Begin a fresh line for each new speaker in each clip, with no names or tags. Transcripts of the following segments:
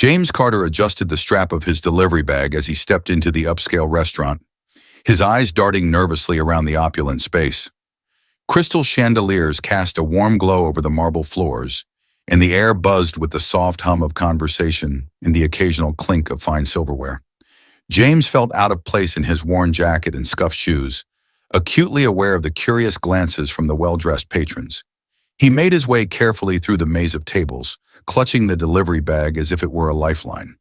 James Carter adjusted the strap of his delivery bag as he stepped into the upscale restaurant, his eyes darting nervously around the opulent space. Crystal chandeliers cast a warm glow over the marble floors, and the air buzzed with the soft hum of conversation and the occasional clink of fine silverware. James felt out of place in his worn jacket and scuffed shoes, acutely aware of the curious glances from the well-dressed patrons. He made his way carefully through the maze of tables, clutching the delivery bag as if it were a lifeline.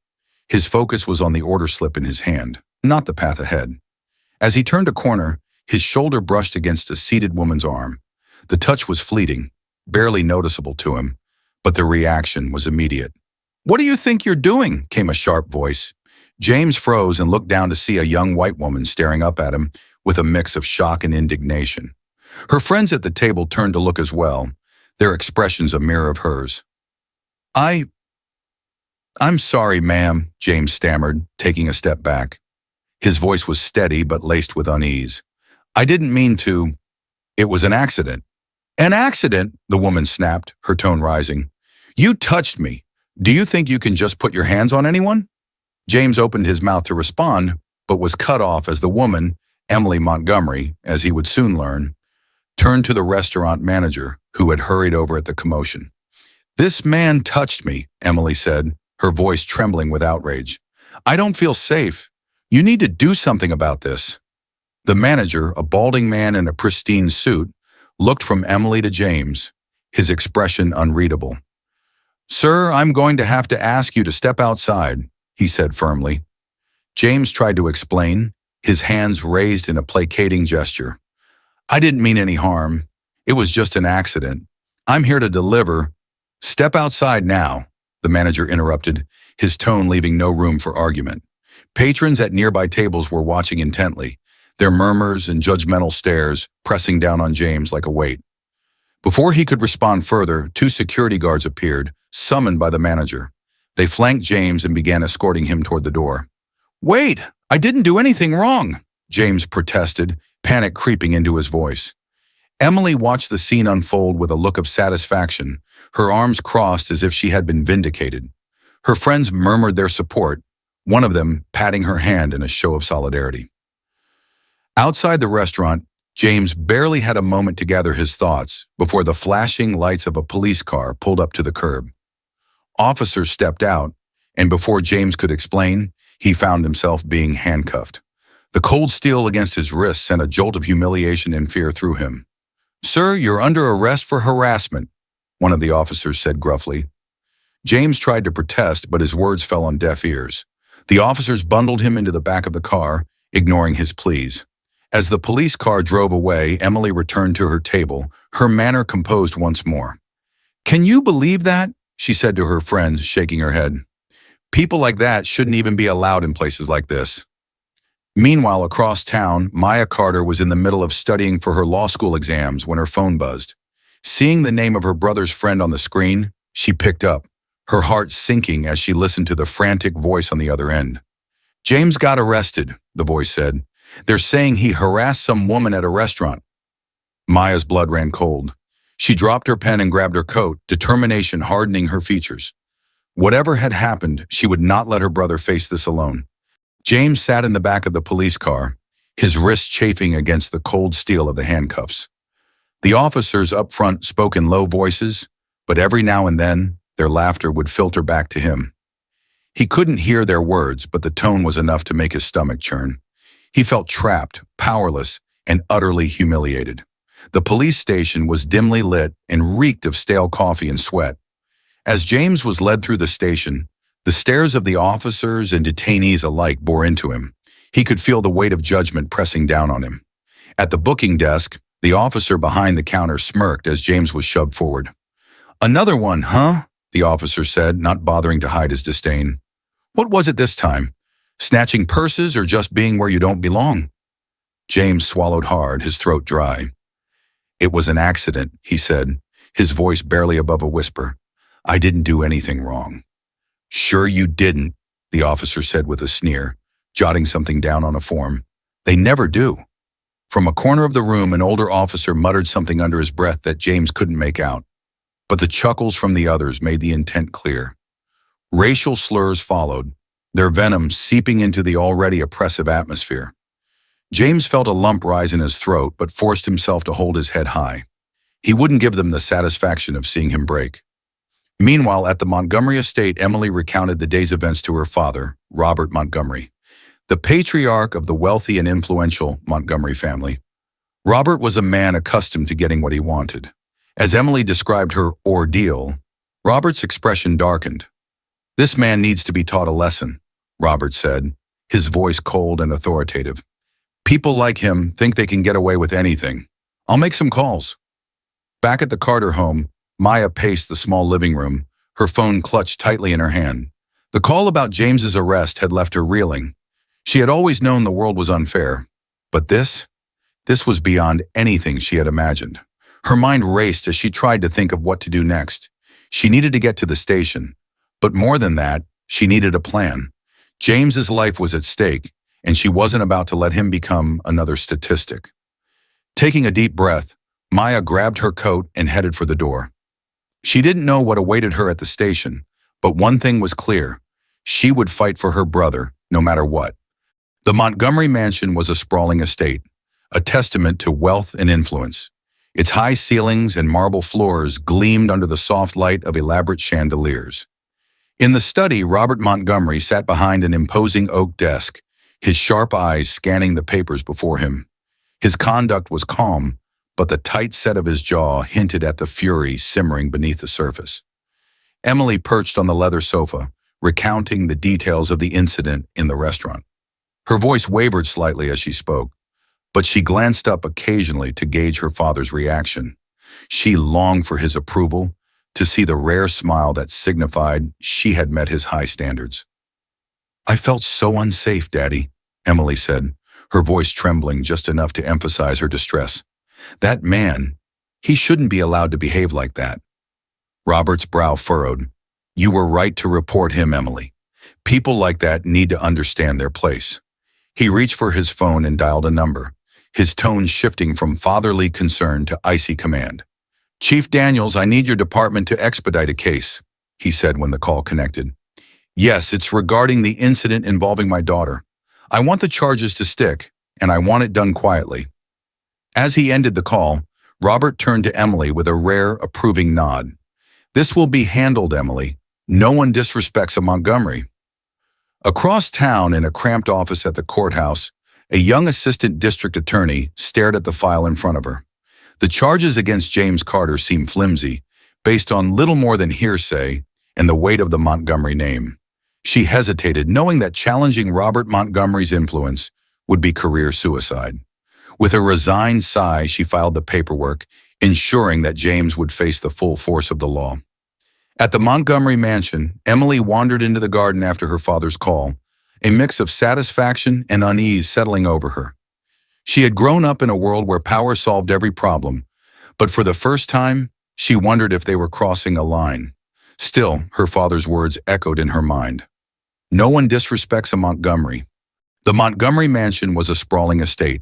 His focus was on the order slip in his hand, not the path ahead. As he turned a corner, his shoulder brushed against a seated woman's arm. The touch was fleeting, barely noticeable to him, but the reaction was immediate. "What do you think you're doing?" came a sharp voice. James froze and looked down to see a young white woman staring up at him with a mix of shock and indignation. Her friends at the table turned to look as well, their expressions a mirror of hers. I'm sorry, ma'am," James stammered, taking a step back. His voice was steady but laced with unease. "I didn't mean to. It was an accident." "An accident?" the woman snapped, her tone rising. "You touched me. Do you think you can just put your hands on anyone?" James opened his mouth to respond, but was cut off as the woman, Emily Montgomery, as he would soon learn, turned to the restaurant manager, who had hurried over at the commotion. "This man touched me," Emily said, her voice trembling with outrage. "I don't feel safe. You need to do something about this." The manager, a balding man in a pristine suit, looked from Emily to James, his expression unreadable. "Sir, I'm going to have to ask you to step outside," he said firmly. James tried to explain, his hands raised in a placating gesture. "I didn't mean any harm. It was just an accident. I'm here to deliver." "Step outside now," the manager interrupted, his tone leaving no room for argument. Patrons at nearby tables were watching intently, their murmurs and judgmental stares pressing down on James like a weight. Before he could respond further, 2 security guards appeared, summoned by the manager. They flanked James and began escorting him toward the door. "Wait! I didn't do anything wrong!" James protested, panic creeping into his voice. Emily watched the scene unfold with a look of satisfaction, her arms crossed as if she had been vindicated. Her friends murmured their support, one of them patting her hand in a show of solidarity. Outside the restaurant, James barely had a moment to gather his thoughts before the flashing lights of a police car pulled up to the curb. Officers stepped out, and before James could explain, he found himself being handcuffed. The cold steel against his wrist sent a jolt of humiliation and fear through him. "Sir, you're under arrest for harassment," one of the officers said gruffly. James tried to protest, but his words fell on deaf ears. The officers bundled him into the back of the car, ignoring his pleas. As the police car drove away, Emily returned to her table, her manner composed once more. "Can you believe that?" she said to her friends, shaking her head. "People like that shouldn't even be allowed in places like this." Meanwhile, across town, Maya Carter was in the middle of studying for her law school exams when her phone buzzed. Seeing the name of her brother's friend on the screen, she picked up, her heart sinking as she listened to the frantic voice on the other end. "James got arrested," the voice said. "They're saying he harassed some woman at a restaurant." Maya's blood ran cold. She dropped her pen and grabbed her coat, determination hardening her features. Whatever had happened, she would not let her brother face this alone. James sat in the back of the police car, his wrists chafing against the cold steel of the handcuffs. The officers up front spoke in low voices, but every now and then, their laughter would filter back to him. He couldn't hear their words, but the tone was enough to make his stomach churn. He felt trapped, powerless, and utterly humiliated. The police station was dimly lit and reeked of stale coffee and sweat. As James was led through the station, the stares of the officers and detainees alike bore into him. He could feel the weight of judgment pressing down on him. At the booking desk, the officer behind the counter smirked as James was shoved forward. "Another one, huh?" the officer said, not bothering to hide his disdain. "What was it this time? Snatching purses or just being where you don't belong?" James swallowed hard, his throat dry. "It was an accident," he said, his voice barely above a whisper. "I didn't do anything wrong." "Sure you didn't," the officer said with a sneer, jotting something down on a form. "They never do." From a corner of the room, an older officer muttered something under his breath that James couldn't make out. But the chuckles from the others made the intent clear. Racial slurs followed, their venom seeping into the already oppressive atmosphere. James felt a lump rise in his throat but forced himself to hold his head high. He wouldn't give them the satisfaction of seeing him break. Meanwhile, at the Montgomery estate, Emily recounted the day's events to her father, Robert Montgomery, the patriarch of the wealthy and influential Montgomery family. Robert was a man accustomed to getting what he wanted. As Emily described her ordeal, Robert's expression darkened. "This man needs to be taught a lesson," Robert said, his voice cold and authoritative. "People like him think they can get away with anything. I'll make some calls." Back at the Carter home, Maya paced the small living room, her phone clutched tightly in her hand. The call about James's arrest had left her reeling. She had always known the world was unfair, but this was beyond anything she had imagined. Her mind raced as she tried to think of what to do next. She needed to get to the station, but more than that, she needed a plan. James's life was at stake, and she wasn't about to let him become another statistic. Taking a deep breath, Maya grabbed her coat and headed for the door. She didn't know what awaited her at the station, but one thing was clear: she would fight for her brother, no matter what. The Montgomery mansion was a sprawling estate, a testament to wealth and influence. Its high ceilings and marble floors gleamed under the soft light of elaborate chandeliers. In the study, Robert Montgomery sat behind an imposing oak desk, his sharp eyes scanning the papers before him. His conduct was calm, but the tight set of his jaw hinted at the fury simmering beneath the surface. Emily perched on the leather sofa, recounting the details of the incident in the restaurant. Her voice wavered slightly as she spoke, but she glanced up occasionally to gauge her father's reaction. She longed for his approval, to see the rare smile that signified she had met his high standards. "I felt so unsafe, Daddy," Emily said, her voice trembling just enough to emphasize her distress. "That man, he shouldn't be allowed to behave like that." Robert's brow furrowed. "You were right to report him, Emily. People like that need to understand their place." He reached for his phone and dialed a number, his tone shifting from fatherly concern to icy command. "Chief Daniels, I need your department to expedite a case," he said when the call connected. "Yes, it's regarding the incident involving my daughter. I want the charges to stick, and I want it done quietly." As he ended the call, Robert turned to Emily with a rare, approving nod. "This will be handled, Emily. No one disrespects a Montgomery." Across town, in a cramped office at the courthouse, a young assistant district attorney stared at the file in front of her. The charges against James Carter seemed flimsy, based on little more than hearsay and the weight of the Montgomery name. She hesitated, knowing that challenging Robert Montgomery's influence would be career suicide. With a resigned sigh, she filed the paperwork, ensuring that James would face the full force of the law. At the Montgomery mansion, Emily wandered into the garden after her father's call, a mix of satisfaction and unease settling over her. She had grown up in a world where power solved every problem, but for the first time, she wondered if they were crossing a line. Still, her father's words echoed in her mind. No one disrespects a Montgomery. The Montgomery mansion was a sprawling estate,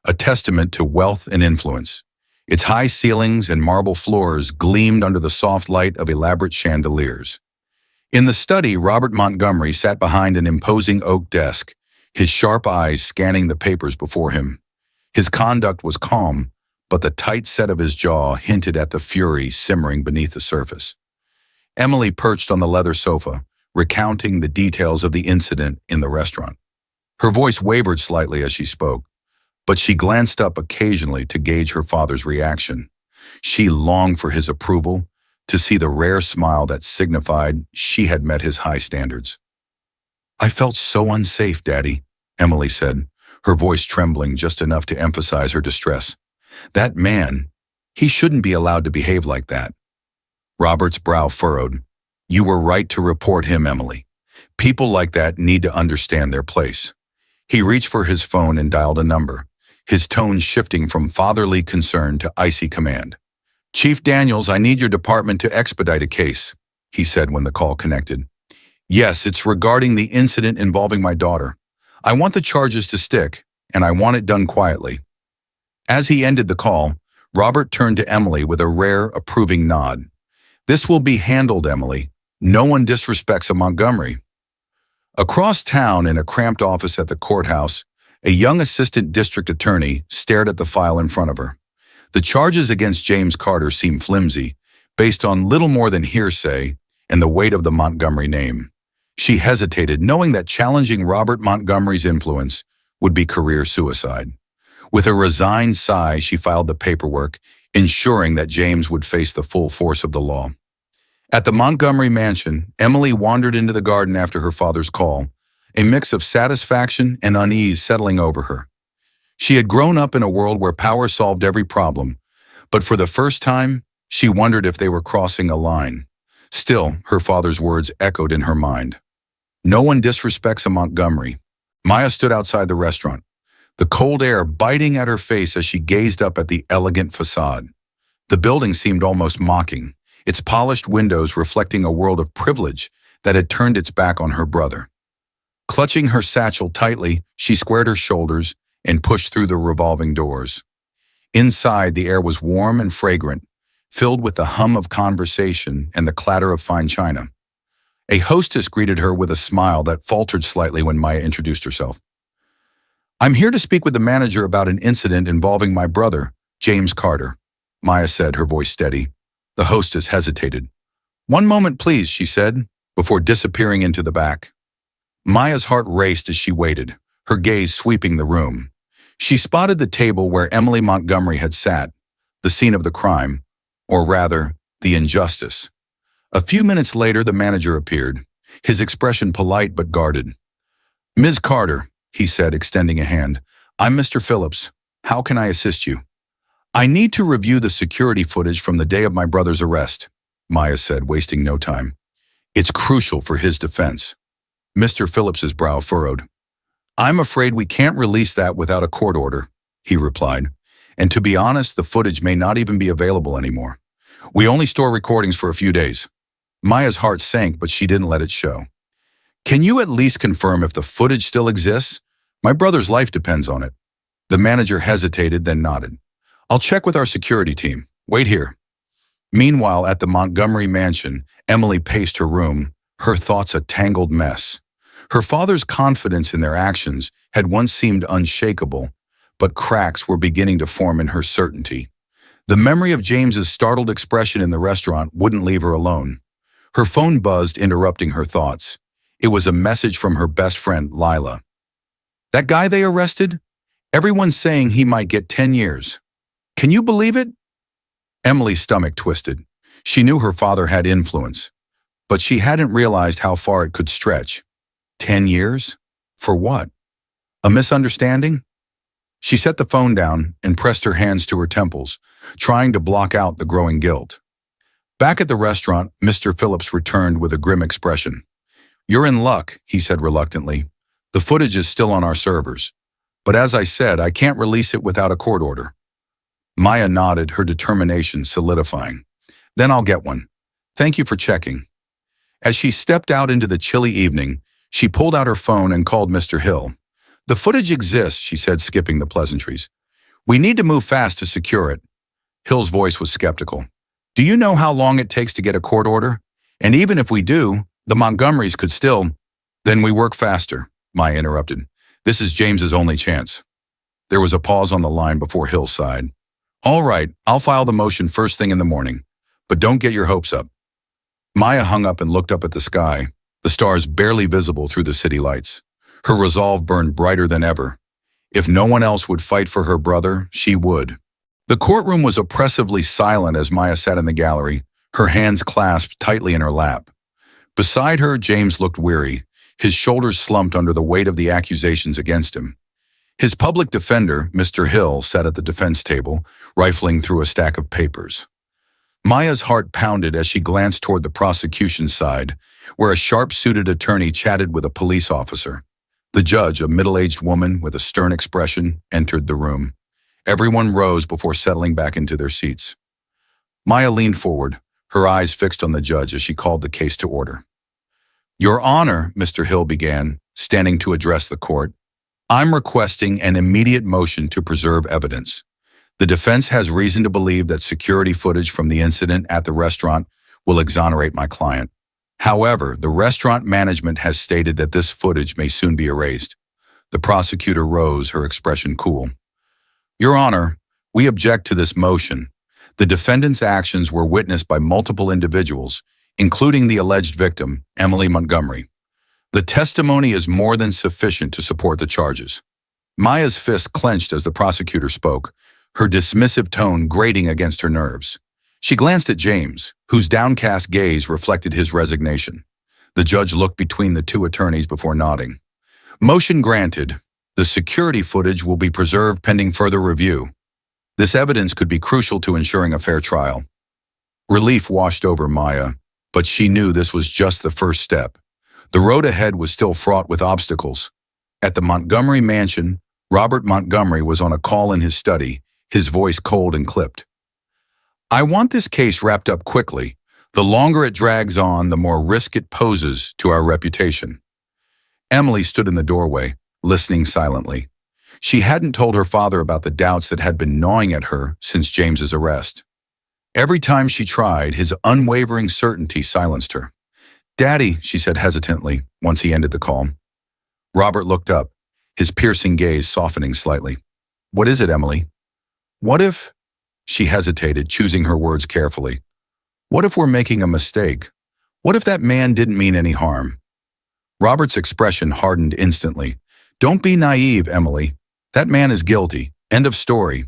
a testament to wealth and influence. Its high ceilings and marble floors gleamed under the soft light of elaborate chandeliers. In the study, Robert Montgomery sat behind an imposing oak desk, his sharp eyes scanning the papers before him. His conduct was calm, but the tight set of his jaw hinted at the fury simmering beneath the surface. Emily perched on the leather sofa, recounting the details of the incident in the restaurant. Her voice wavered slightly as she spoke, but she glanced up occasionally to gauge her father's reaction. She longed for his approval, to see the rare smile that signified she had met his high standards. "I felt so unsafe, Daddy," Emily said, her voice trembling just enough to emphasize her distress. "That man, he shouldn't be allowed to behave like that." Robert's brow furrowed. "You were right to report him, Emily. People like that need to understand their place." He reached for his phone and dialed a number, his tone shifting from fatherly concern to icy command. "Chief Daniels, I need your department to expedite a case," he said when the call connected. "Yes, it's regarding the incident involving my daughter. I want the charges to stick, and I want it done quietly." As he ended the call, Robert turned to Emily with a rare, approving nod. "This will be handled, Emily. No one disrespects a Montgomery. Across town in a cramped office at the courthouse, a young assistant district attorney stared at the file in front of her. The charges against James Carter seemed flimsy, based on little more than hearsay and the weight of the Montgomery name. She hesitated, knowing that challenging Robert Montgomery's influence would be career suicide. With a resigned sigh, she filed the paperwork, ensuring that James would face the full force of the law. At the Montgomery mansion, Emily wandered into the garden after her father's call, a mix of satisfaction and unease settling over her. She had grown up in a world where power solved every problem, but for the first time, she wondered if they were crossing a line. Still, her father's words echoed in her mind. No one disrespects a Montgomery. Maya stood outside the restaurant, the cold air biting at her face as she gazed up at the elegant facade. The building seemed almost mocking, its polished windows reflecting a world of privilege that had turned its back on her brother. Clutching her satchel tightly, she squared her shoulders and pushed through the revolving doors. Inside, the air was warm and fragrant, filled with the hum of conversation and the clatter of fine china. A hostess greeted her with a smile that faltered slightly when Maya introduced herself. "I'm here to speak with the manager about an incident involving my brother, James Carter," Maya said, her voice steady. The hostess hesitated. "One moment, please," she said, before disappearing into the back. Maya's heart raced as she waited, her gaze sweeping the room. She spotted the table where Emily Montgomery had sat, the scene of the crime, or rather, the injustice. A few minutes later, the manager appeared, his expression polite but guarded. "Ms. Carter," he said, extending a hand, "I'm Mr. Phillips. How can I assist you?" "I need to review the security footage from the day of my brother's arrest," Maya said, wasting no time. "It's crucial for his defense." Mr. Phillips's brow furrowed. "I'm afraid we can't release that without a court order," he replied. "And to be honest, the footage may not even be available anymore. We only store recordings for a few days." Maya's heart sank, but she didn't let it show. "Can you at least confirm if the footage still exists? My brother's life depends on it." The manager hesitated, then nodded. "I'll check with our security team. Wait here." Meanwhile, at the Montgomery mansion, Emily paced her room, her thoughts a tangled mess. Her father's confidence in their actions had once seemed unshakable, but cracks were beginning to form in her certainty. The memory of James's startled expression in the restaurant wouldn't leave her alone. Her phone buzzed, interrupting her thoughts. It was a message from her best friend, Lila. "That guy they arrested? Everyone's saying he might get 10 years. Can you believe it?" Emily's stomach twisted. She knew her father had influence, but she hadn't realized how far it could stretch. 10 years? For what? A misunderstanding? She set the phone down and pressed her hands to her temples, trying to block out the growing guilt. Back at the restaurant, Mr. Phillips returned with a grim expression. "You're in luck," he said reluctantly. "The footage is still on our servers. But as I said, I can't release it without a court order." Maya nodded, her determination solidifying. "Then I'll get one. Thank you for checking." As she stepped out into the chilly evening, she pulled out her phone and called Mr. Hill. "The footage exists," she said, skipping the pleasantries. "We need to move fast to secure it." Hill's voice was skeptical. "Do you know how long it takes to get a court order? And even if we do, the Montgomerys could still—" "Then we work faster," Maya interrupted. "This is James's only chance." There was a pause on the line before Hill sighed. "All right, I'll file the motion first thing in the morning, but don't get your hopes up." Maya hung up and looked up at the sky, the stars barely visible through the city lights. Her resolve burned brighter than ever. If no one else would fight for her brother, she would. The courtroom was oppressively silent as Maya sat in the gallery, her hands clasped tightly in her lap. Beside her, James looked weary, his shoulders slumped under the weight of the accusations against him. His public defender, Mr. Hill, sat at the defense table, rifling through a stack of papers. Maya's heart pounded as she glanced toward the prosecution's side, where a sharp-suited attorney chatted with a police officer. The judge, a middle-aged woman with a stern expression, entered the room. Everyone rose before settling back into their seats. Maya leaned forward, her eyes fixed on the judge as she called the case to order. "Your Honor," Mr. Hill began, standing to address the court, "I'm requesting an immediate motion to preserve evidence. The defense has reason to believe that security footage from the incident at the restaurant will exonerate my client. However, the restaurant management has stated that this footage may soon be erased. The prosecutor rose, her expression cool. Your Honor, we object to this motion. The defendant's actions were witnessed by multiple individuals, including the alleged victim, Emily Montgomery. The testimony is more than sufficient to support the charges. Maya's fist clenched as the prosecutor spoke, her dismissive tone grating against her nerves. She glanced at James, whose downcast gaze reflected his resignation. The judge looked between the two attorneys before nodding. Motion granted. The security footage will be preserved pending further review. This evidence could be crucial to ensuring a fair trial. Relief washed over Maya, but she knew this was just the first step. The road ahead was still fraught with obstacles. At the Montgomery mansion, Robert Montgomery was on a call in his study, his voice cold and clipped. I want this case wrapped up quickly. The longer it drags on, the more risk it poses to our reputation. Emily stood in the doorway, listening silently. She hadn't told her father about the doubts that had been gnawing at her since James's arrest. Every time she tried, his unwavering certainty silenced her. Daddy, she said hesitantly, once he ended the call. Robert looked up, his piercing gaze softening slightly. What is it, Emily? What if... She hesitated, choosing her words carefully. What if we're making a mistake? What if that man didn't mean any harm? Robert's expression hardened instantly. Don't be naive, Emily. That man is guilty. End of story.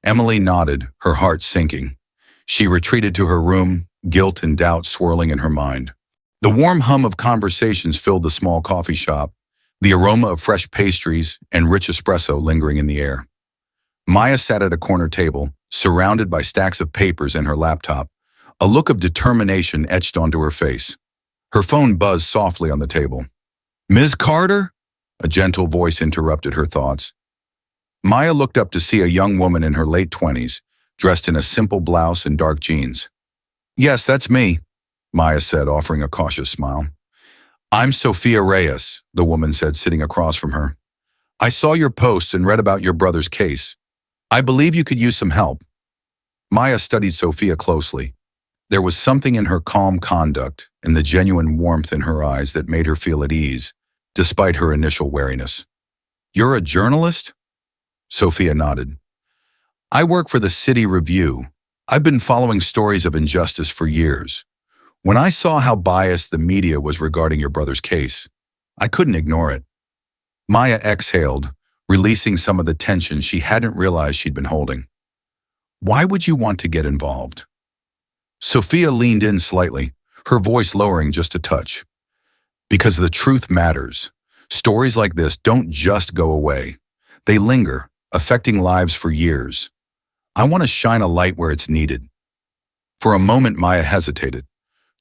Emily nodded, her heart sinking. She retreated to her room, guilt and doubt swirling in her mind. The warm hum of conversations filled the small coffee shop, the aroma of fresh pastries and rich espresso lingering in the air. Maya sat at a corner table, surrounded by stacks of papers and her laptop, a look of determination etched onto her face. Her phone buzzed softly on the table. Ms. Carter? A gentle voice interrupted her thoughts. Maya looked up to see a young woman in her late 20s, dressed in a simple blouse and dark jeans. Yes, that's me, Maya said, offering a cautious smile. I'm Sophia Reyes, the woman said, sitting across from her. I saw your posts and read about your brother's case. I believe you could use some help. Maya studied Sophia closely. There was something in her calm conduct and the genuine warmth in her eyes that made her feel at ease, despite her initial wariness. You're a journalist? Sophia nodded. I work for the City Review. I've been following stories of injustice for years. When I saw how biased the media was regarding your brother's case, I couldn't ignore it. Maya exhaled, releasing some of the tension she hadn't realized she'd been holding. Why would you want to get involved? Sophia leaned in slightly, her voice lowering just a touch. Because the truth matters. Stories like this don't just go away. They linger, affecting lives for years. I want to shine a light where it's needed. For a moment, Maya hesitated.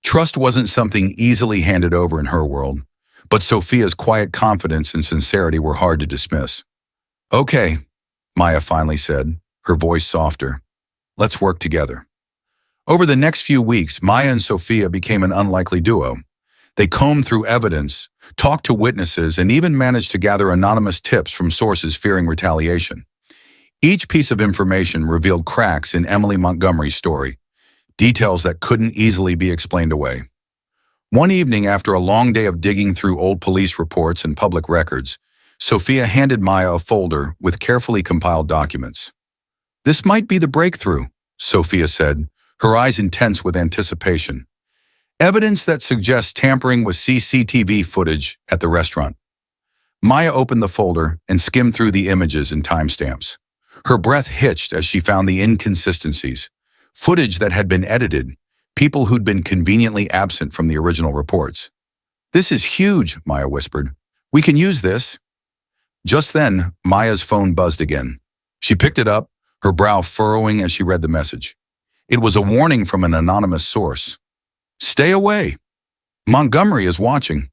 Trust wasn't something easily handed over in her world, but Sophia's quiet confidence and sincerity were hard to dismiss. Okay, Maya finally said, her voice softer. Let's work together. Over the next few weeks, Maya and Sophia became an unlikely duo. They combed through evidence, talked to witnesses, and even managed to gather anonymous tips from sources fearing retaliation. Each piece of information revealed cracks in Emily Montgomery's story, details that couldn't easily be explained away. One evening, after a long day of digging through old police reports and public records, Sophia handed Maya a folder with carefully compiled documents. This might be the breakthrough, Sophia said, her eyes intense with anticipation. Evidence that suggests tampering with CCTV footage at the restaurant. Maya opened the folder and skimmed through the images and timestamps. Her breath hitched as she found the inconsistencies. Footage that had been edited, people who'd been conveniently absent from the original reports. This is huge, Maya whispered. We can use this. Just then, Maya's phone buzzed again. She picked it up, her brow furrowing as she read the message. It was a warning from an anonymous source. Stay away. Montgomery is watching.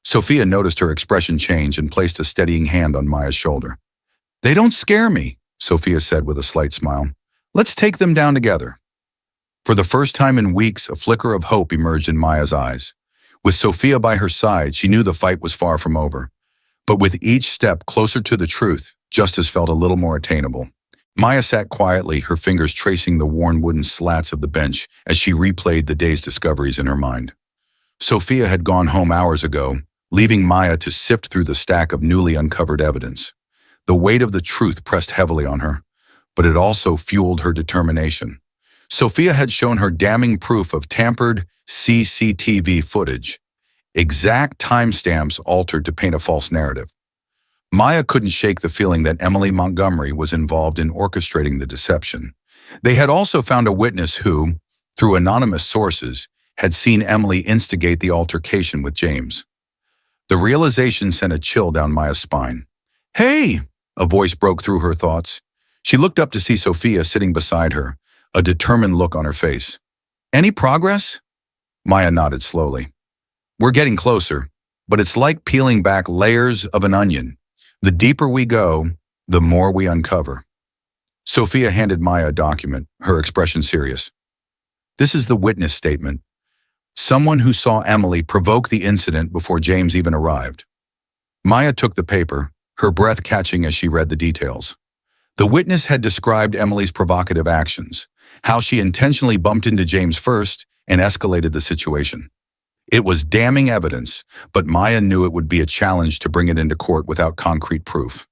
Sophia noticed her expression change and placed a steadying hand on Maya's shoulder. They don't scare me, Sophia said with a slight smile. Let's take them down together. For the first time in weeks, a flicker of hope emerged in Maya's eyes. With Sophia by her side, she knew the fight was far from over. But with each step closer to the truth, justice felt a little more attainable. Maya sat quietly, her fingers tracing the worn wooden slats of the bench as she replayed the day's discoveries in her mind. Sophia had gone home hours ago, leaving Maya to sift through the stack of newly uncovered evidence. The weight of the truth pressed heavily on her, but it also fueled her determination. Sophia had shown her damning proof of tampered CCTV footage, exact timestamps altered to paint a false narrative. Maya couldn't shake the feeling that Emily Montgomery was involved in orchestrating the deception. They had also found a witness who, through anonymous sources, had seen Emily instigate the altercation with James. The realization sent a chill down Maya's spine. "Hey!" a voice broke through her thoughts. She looked up to see Sophia sitting beside her, a determined look on her face. "Any progress?" Maya nodded slowly. "We're getting closer, but it's like peeling back layers of an onion. The deeper we go, the more we uncover." Sophia handed Maya a document, her expression serious. "This is the witness statement. Someone who saw Emily provoke the incident before James even arrived." Maya took the paper, her breath catching as she read the details. The witness had described Emily's provocative actions, how she intentionally bumped into James first and escalated the situation. It was damning evidence, but Maya knew it would be a challenge to bring it into court without concrete proof.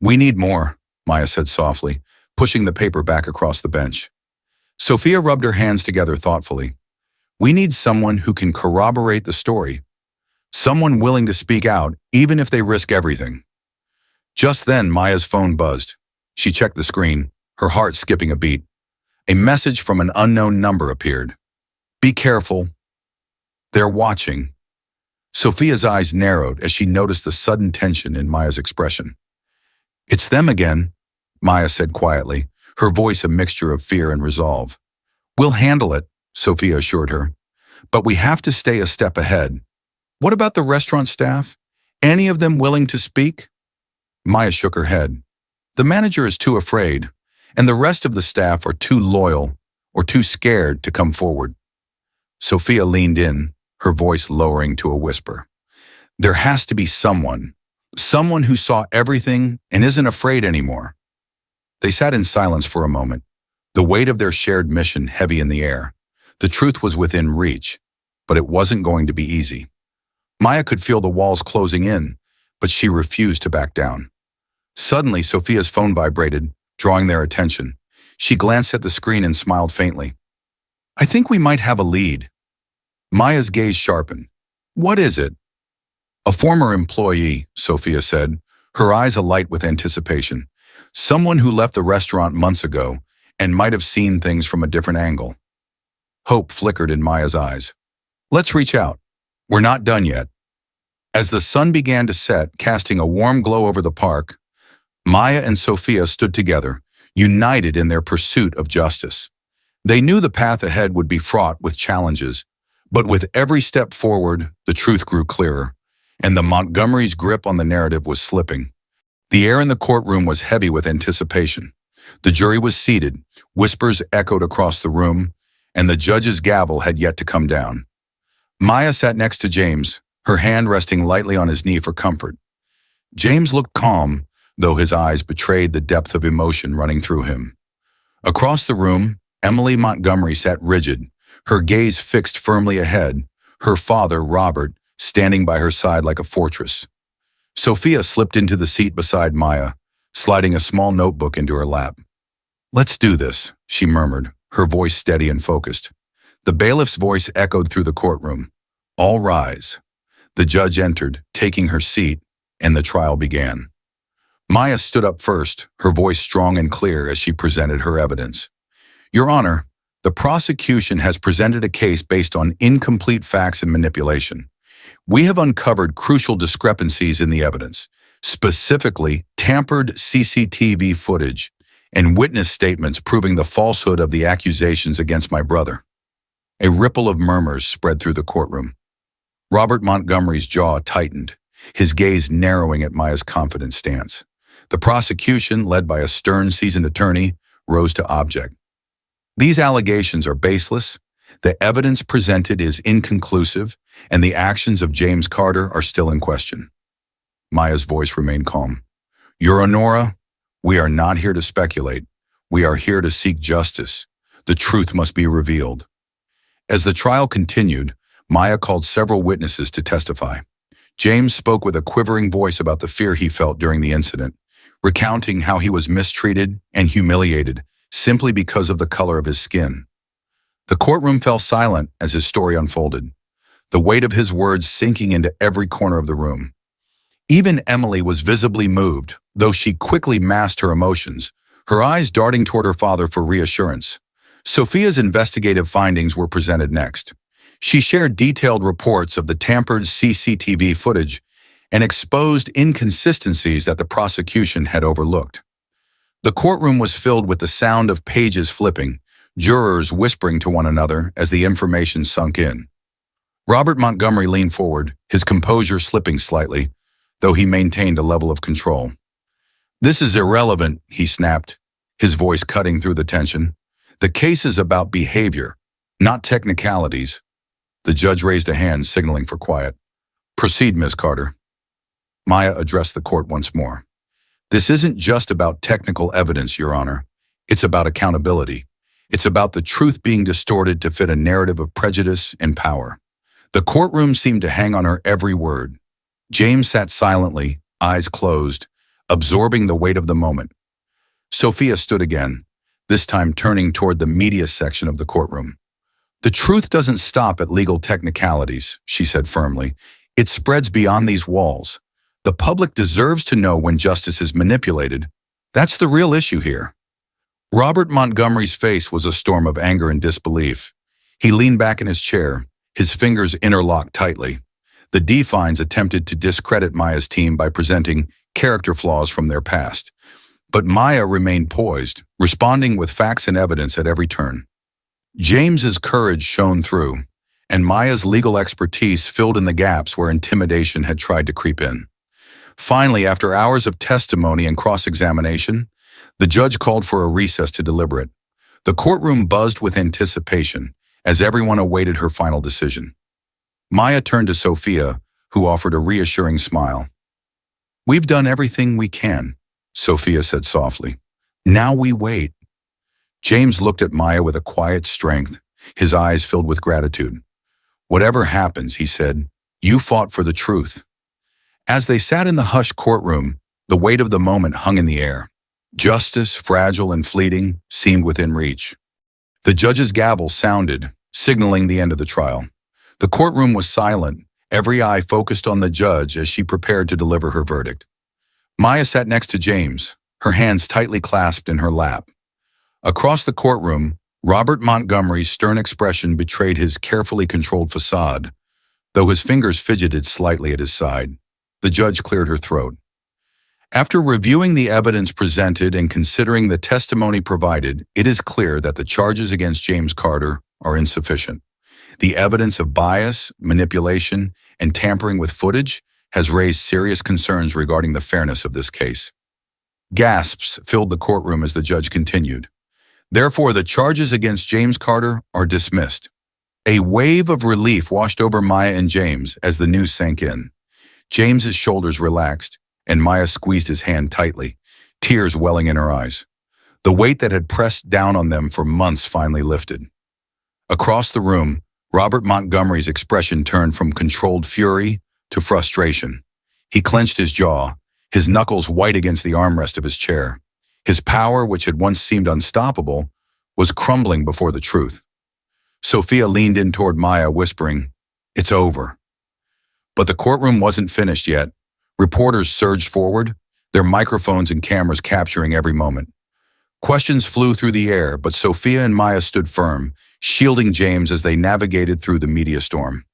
"We need more," Maya said softly, pushing the paper back across the bench. Sophia rubbed her hands together thoughtfully. "We need someone who can corroborate the story. Someone willing to speak out, even if they risk everything." Just then, Maya's phone buzzed. She checked the screen, her heart skipping a beat. A message from an unknown number appeared. "Be careful. They're watching." Sophia's eyes narrowed as she noticed the sudden tension in Maya's expression. "It's them again," Maya said quietly, her voice a mixture of fear and resolve. "We'll handle it," Sophia assured her. "But we have to stay a step ahead. What about the restaurant staff? Any of them willing to speak?" Maya shook her head. "The manager is too afraid, and the rest of the staff are too loyal or too scared to come forward." Sophia leaned in, her voice lowering to a whisper. "There has to be someone who saw everything and isn't afraid anymore." They sat in silence for a moment, the weight of their shared mission heavy in the air. The truth was within reach, but it wasn't going to be easy. Maya could feel the walls closing in, but she refused to back down. Suddenly, Sophia's phone vibrated, drawing their attention. She glanced at the screen and smiled faintly. "I think we might have a lead." Maya's gaze sharpened. "What is it?" "A former employee," Sophia said, her eyes alight with anticipation. "Someone who left the restaurant months ago and might have seen things from a different angle." Hope flickered in Maya's eyes. "Let's reach out. We're not done yet." As the sun began to set, casting a warm glow over the park, Maya and Sophia stood together, united in their pursuit of justice. They knew the path ahead would be fraught with challenges, but with every step forward, the truth grew clearer, and the Montgomery's grip on the narrative was slipping. The air in the courtroom was heavy with anticipation. The jury was seated, whispers echoed across the room, and the judge's gavel had yet to come down. Maya sat next to James, her hand resting lightly on his knee for comfort. James looked calm, though his eyes betrayed the depth of emotion running through him. Across the room, Emily Montgomery sat rigid, her gaze fixed firmly ahead, her father, Robert, standing by her side like a fortress. Sophia slipped into the seat beside Maya, sliding a small notebook into her lap. "Let's do this," she murmured, her voice steady and focused. The bailiff's voice echoed through the courtroom. "All rise." The judge entered, taking her seat, and the trial began. Maya stood up first, her voice strong and clear as she presented her evidence. "Your Honor, the prosecution has presented a case based on incomplete facts and manipulation. We have uncovered crucial discrepancies in the evidence, specifically tampered CCTV footage and witness statements proving the falsehood of the accusations against my brother." A ripple of murmurs spread through the courtroom. Robert Montgomery's jaw tightened, his gaze narrowing at Maya's confident stance. The prosecution, led by a stern, seasoned attorney, rose to object. "These allegations are baseless, the evidence presented is inconclusive, and the actions of James Carter are still in question." Maya's voice remained calm. "Your Honor, we are not here to speculate. We are here to seek justice. The truth must be revealed." As the trial continued, Maya called several witnesses to testify. James spoke with a quivering voice about the fear he felt during the incident, recounting how he was mistreated and humiliated simply because of the color of his skin. The courtroom fell silent as his story unfolded, the weight of his words sinking into every corner of the room. Even Emily was visibly moved, though she quickly masked her emotions, her eyes darting toward her father for reassurance. Sophia's investigative findings were presented next. She shared detailed reports of the tampered CCTV footage and exposed inconsistencies that the prosecution had overlooked. The courtroom was filled with the sound of pages flipping, jurors whispering to one another as the information sunk in. Robert Montgomery leaned forward, his composure slipping slightly, though he maintained a level of control. "This is irrelevant," he snapped, his voice cutting through the tension. "The case is about behavior, not technicalities." The judge raised a hand, signaling for quiet. "Proceed, Ms. Carter." Maya addressed the court once more. "This isn't just about technical evidence, Your Honor. It's about accountability. It's about the truth being distorted to fit a narrative of prejudice and power." The courtroom seemed to hang on her every word. James sat silently, eyes closed, absorbing the weight of the moment. Sophia stood again, this time turning toward the media section of the courtroom. "The truth doesn't stop at legal technicalities," she said firmly. "It spreads beyond these walls. The public deserves to know when justice is manipulated. That's the real issue here." Robert Montgomery's face was a storm of anger and disbelief. He leaned back in his chair, his fingers interlocked tightly. The Defines attempted to discredit Maya's team by presenting character flaws from their past. But Maya remained poised, responding with facts and evidence at every turn. James's courage shone through, and Maya's legal expertise filled in the gaps where intimidation had tried to creep in. Finally, after hours of testimony and cross-examination, the judge called for a recess to deliberate. The courtroom buzzed with anticipation as everyone awaited her final decision. Maya turned to Sophia, who offered a reassuring smile. "We've done everything we can," Sophia said softly. "Now we wait." James looked at Maya with a quiet strength, his eyes filled with gratitude. "Whatever happens," he said, "you fought for the truth." As they sat in the hushed courtroom, the weight of the moment hung in the air. Justice, fragile and fleeting, seemed within reach. The judge's gavel sounded, signaling the end of the trial. The courtroom was silent, every eye focused on the judge as she prepared to deliver her verdict. Maya sat next to James, her hands tightly clasped in her lap. Across the courtroom, Robert Montgomery's stern expression betrayed his carefully controlled facade, though his fingers fidgeted slightly at his side. The judge cleared her throat. "After reviewing the evidence presented and considering the testimony provided, it is clear that the charges against James Carter are insufficient. The evidence of bias, manipulation, and tampering with footage has raised serious concerns regarding the fairness of this case." Gasps filled the courtroom as the judge continued. "Therefore, the charges against James Carter are dismissed." A wave of relief washed over Maya and James as the news sank in. James's shoulders relaxed, and Maya squeezed his hand tightly, tears welling in her eyes. The weight that had pressed down on them for months finally lifted. Across the room, Robert Montgomery's expression turned from controlled fury to frustration. He clenched his jaw, his knuckles white against the armrest of his chair. His power, which had once seemed unstoppable, was crumbling before the truth. Sophia leaned in toward Maya, whispering, "It's over." But the courtroom wasn't finished yet. Reporters surged forward, their microphones and cameras capturing every moment. Questions flew through the air, but Sophia and Maya stood firm, shielding James as they navigated through the media storm.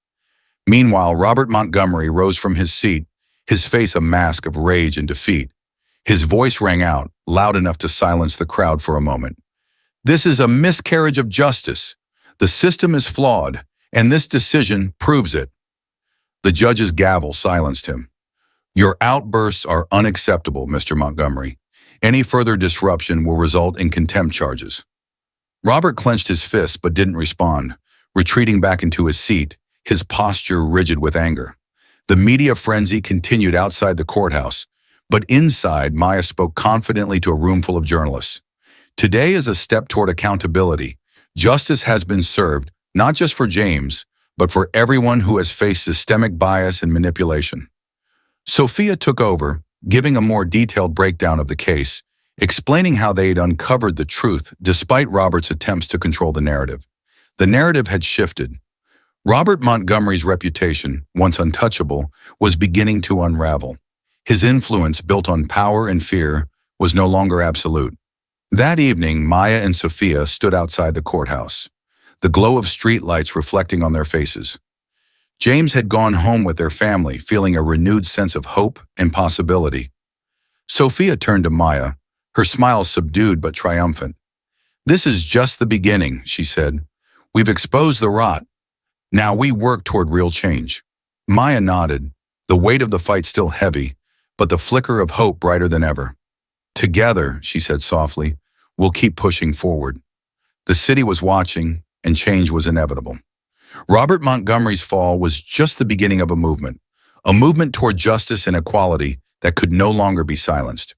Meanwhile, Robert Montgomery rose from his seat, his face a mask of rage and defeat. His voice rang out, loud enough to silence the crowd for a moment. "This is a miscarriage of justice. The system is flawed, and this decision proves it." The judge's gavel silenced him. "Your outbursts are unacceptable, Mr. Montgomery. Any further disruption will result in contempt charges." Robert clenched his fists but didn't respond, retreating back into his seat, his posture rigid with anger. The media frenzy continued outside the courthouse, but inside, Maya spoke confidently to a room full of journalists. "Today is a step toward accountability. Justice has been served, not just for James, but for everyone who has faced systemic bias and manipulation. Sophia took over, giving a more detailed breakdown of the case, explaining how they had uncovered the truth despite Robert's attempts to control the narrative. The narrative had shifted. Robert Montgomery's reputation, once untouchable, was beginning to unravel. His influence, built on power and fear, was no longer absolute. That evening, Maya and Sophia stood outside the courthouse, the glow of streetlights reflecting on their faces. James had gone home with their family, feeling a renewed sense of hope and possibility. Sophia turned to Maya, her smile subdued but triumphant. "This is just the beginning," she said. "We've exposed the rot. Now we work toward real change." Maya nodded, the weight of the fight still heavy, but the flicker of hope brighter than ever. "Together," she said softly, "we'll keep pushing forward." The city was watching, and change was inevitable. Robert Montgomery's fall was just the beginning of a movement toward justice and equality that could no longer be silenced.